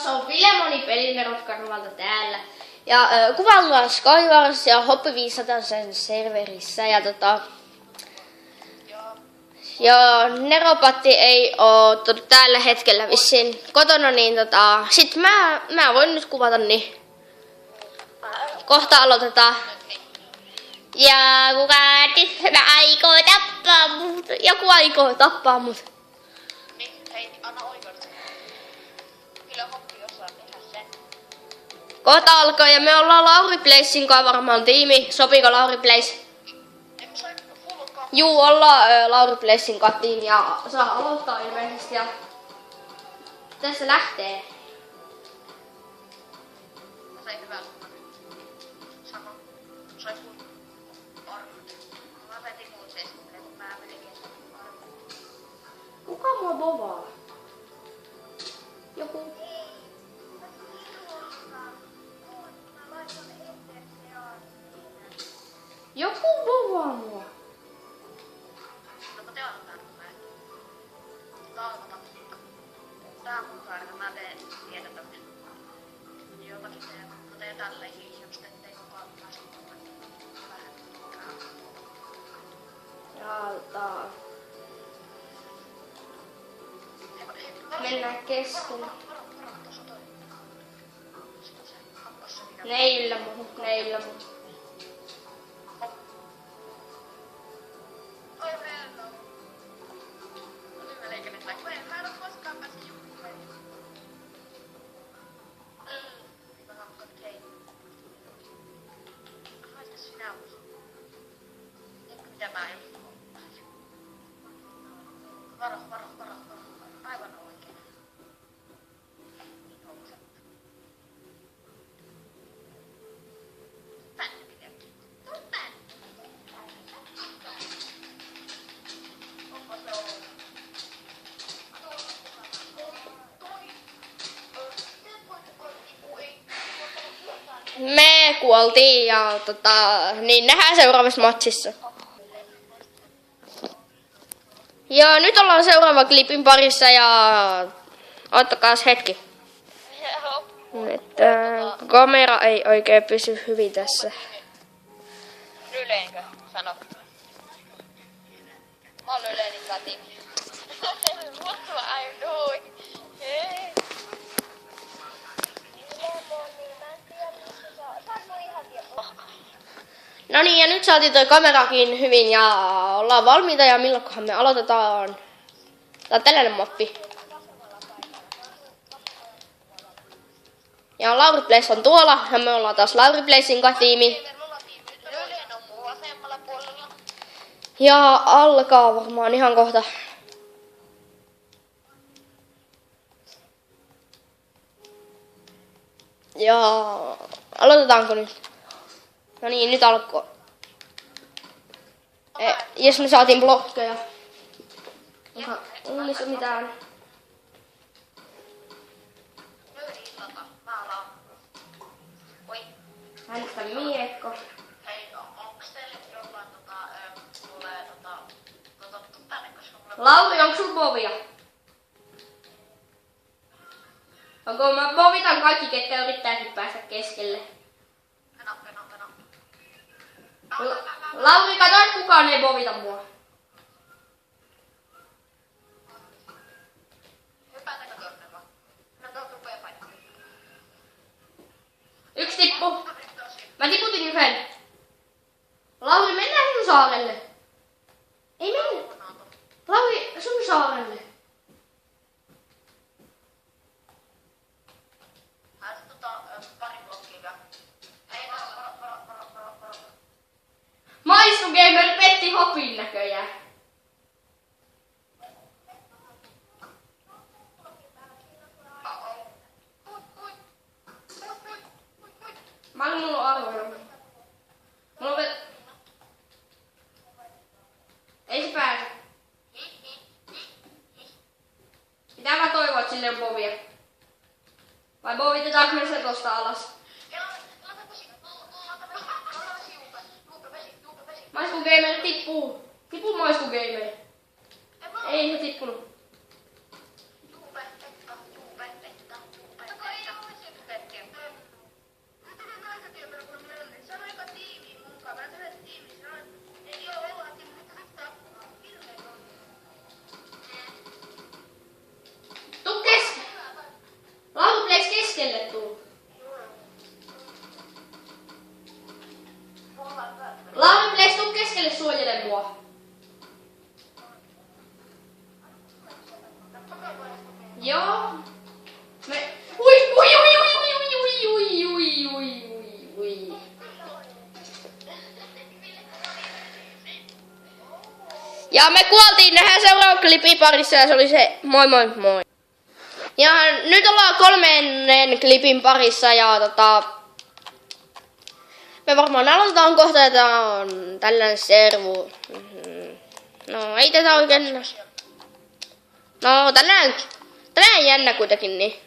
taas on Filemoni Pelinerot-kanavalta täällä. Ja kuvaillaan Skywars ja Hoppi 500 sen serverissä. Ja Neropatti ei oo tällä hetkellä vissiin kotona, niin sit mä voin nyt kuvata, niin kohta aloitetaan. Ja kuka aikoo tappaa mut? Joku aikoo tappaa mut. Niin, hei, anna oikeudet. Kyllä Hoppi osaa tehdä sen. Kohta alkaa ja me ollaan Lauri Placein kanssa varmaan tiimi. Sopiiko Lauri Place? Emme sai kuulutkaan. Juu, ollaan Lauri Placein kanssa tiimi ja saa aloittaa ilmeisesti. Ja tässä lähtee. Mä sain hyvää summan. Sano. Sai kun arvot. Mä vetin muut 70, kun mä menin kesken arvot. Kuka mua bovaa? Joku. Joku bovaa mua. No te aloitetaan näin. Laavata. Tää on mun saarena. Mä teen tietotoinen. Jotakin teen. Mä teen tälleen hiljaksi, ettei kukaan pääse vähän. Jaltaa. Mennään keskelle. Ne ei yllä muuhun, ne ei yllä muuhun. Varo. Aivan oikein. Tänne pitää. Onko se ollut? Me kuoltiin ja niin nähdään seuraavassa matsissa. Ja nyt ollaan seuraavan klipin parissa ja ottakaas hetki. Että kamera ei oikein pysy hyvin tässä. Ryleenkö? Sano. Mä oon Ryleenin kati. What I'm doing? Hei. No niin, ja nyt saatiin toi kamerakin hyvin ja ollaan valmiita ja milloinkohan me aloitetaan. Tää on tällainen mappi. Ja Lauri Place on tuolla ja me ollaan taas Lauri Placein kanssa tiimi. Ryleen on muu vasemmalla puolella. Ja alkaa varmaan ihan kohta. Ja aloitetaanko nyt? No niin, nyt alkoi. Jes, me saatiin blokkeja. Onko uunissa mitään? Mä alan. Oi. Hänestä miekko. Hei, onks teille jollain tulee tänne, koska mulle... Lauri, onko sulla bovia? Onko mä bovitan kaikki, ketkä yrittääkin päästä keskelle? Veno. Lauri, kato, että kukaan ei bovita mua. Hypätäkö tuonne vaan? No tuon rupee paikkaan. Yksi tippu. Mä tiputin yhden. Lauri, mennään sun saarelle. Ei mennä. Lauri, sun saarelle. Pari blokkia. Ei, varo. Maistugamer petti Hopin näköjään. Mulla on arvoja. Mulla on ei se pääse. Pitää vaan toivoa, että sille on bovia. Vai bovitetaanko me se tosta alas? Maiskugamer tippuu. Tippuu Maiskugamer. Ei se tippunut. Joo. Ui. Ja me kuoltiin, nähdään seuraavan klipin parissa ja se oli se moi. Ja nyt ollaan 3. klipin parissa ja me varmaan aloitetaan kohta, että on tällainen servu. No ei tätä oikein. No tänään jännä kuitenkin niin.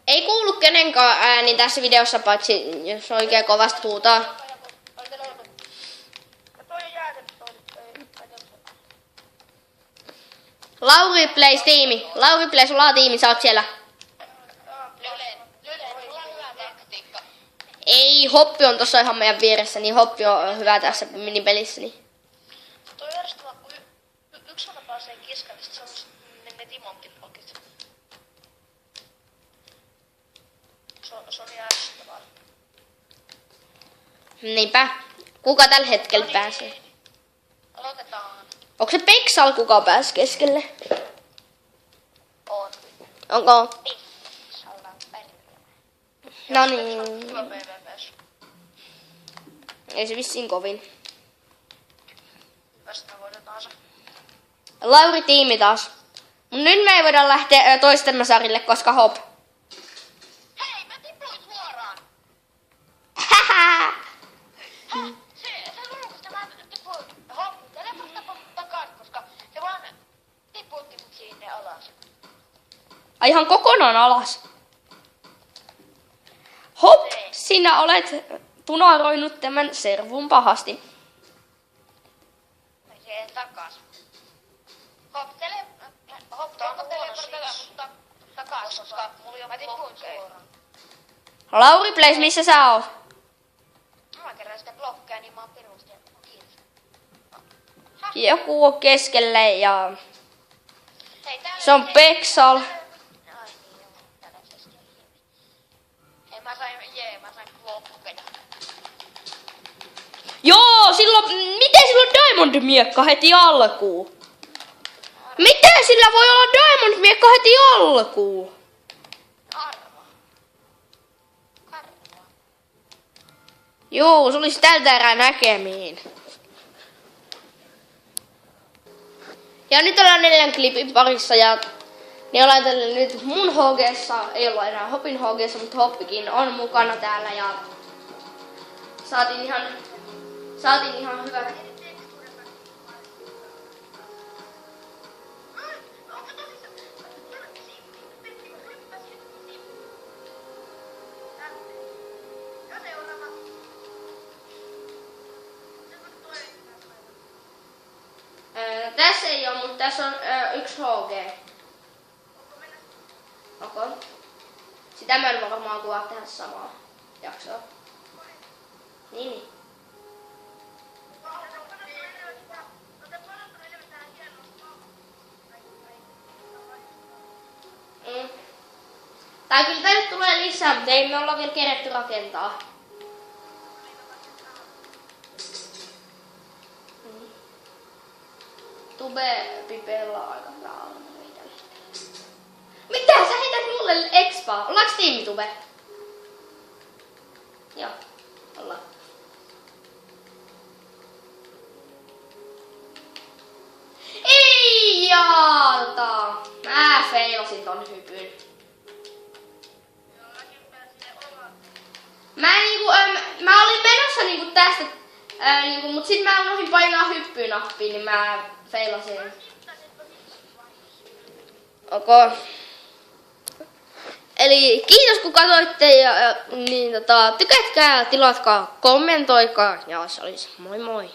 Ei kuulu kenenkään ääni tässä videossa, paitsi jos oikein kovasti huutaa. Lauri Plays tiimi. Lauri Plays, sulla on tiimi, sä oot siellä. Ei, Hoppi on tossa ihan meidän vieressä, niin Hoppi on hyvä tässä minipelissä. Niin. Toi on järjestävä, kun yksi aina pääsee kiskalle, sit se on ne Timonkin blogit. Se on järjestävää. Niinpä. Kuka tällä hetkellä pääsee? Aloitetaan. Onko se Peksal, kuka pääsi keskelle? On. Onko? Sallan perillä. No niin. Hyvä PvPs. Ei se vissiin kovin. Tästä me voitetaan se. Lauri tiimi taas. Mut nyt me ei voida lähteä toistemme sarille, koska hop. Hei, mä tipuin suoraan! Hähä! Se luulis, että mä tipuin hoppi teleportapa takaisin, koska se vaan tiputti mut sinne alas. Ai ihan kokonaan alas. Hop, sinä olet punaroinut tämän servun pahasti. Mä siihen takas. Hop, onko teleportata takas, koska mulla jo mä tipuin suoraan. Lauri Plays, missä sä oot? Mä kerran sitä blokkeja, niin mä oon pirusti. Kiitos. Joku on keskelle ja Hei, täällä se on Peksal. Ai niin, joo. Täällä keskellä. Hei, mä sain blokkeja. Joo, miten sillä on Diamond-miekka heti alkuun? Miten sillä voi olla Diamond-miekka heti alkuun? Karva. Joo, se olisi tältä erää näkemiin. Ja nyt ollaan 4 klipin parissa ja niin ollaan tällä nyt mun HG:ssa, ei olla enää Hopin HG:ssa, mutta Hoppikin on mukana täällä ja saatiin ihan hyvä. Tässä ei ole, mutta tässä on 1 HG. Okei. Sitä mä en varmaan tuo tehdä samaa jaksoa. Niin. Tai kyllä tänne tulee lisää, mutta ei me olla vielä keretty rakentaa. Tube Pipella on aika hyvä armori tällä hetkellä. Mitä? Sä heität mulle expaa. Ollaanko tiimi Tube? Joo, ollaan. Ei jaalta! Mä feilasin ton hypyn. Mä olin menossa tästä, mut sit mä unohdin painaa hyppynappiin, niin mä feilasin. Okay. Eli kiitos kun katsoitte ja niin tykätkää, tilatkaa, kommentoikaa ja se olisi moi moi.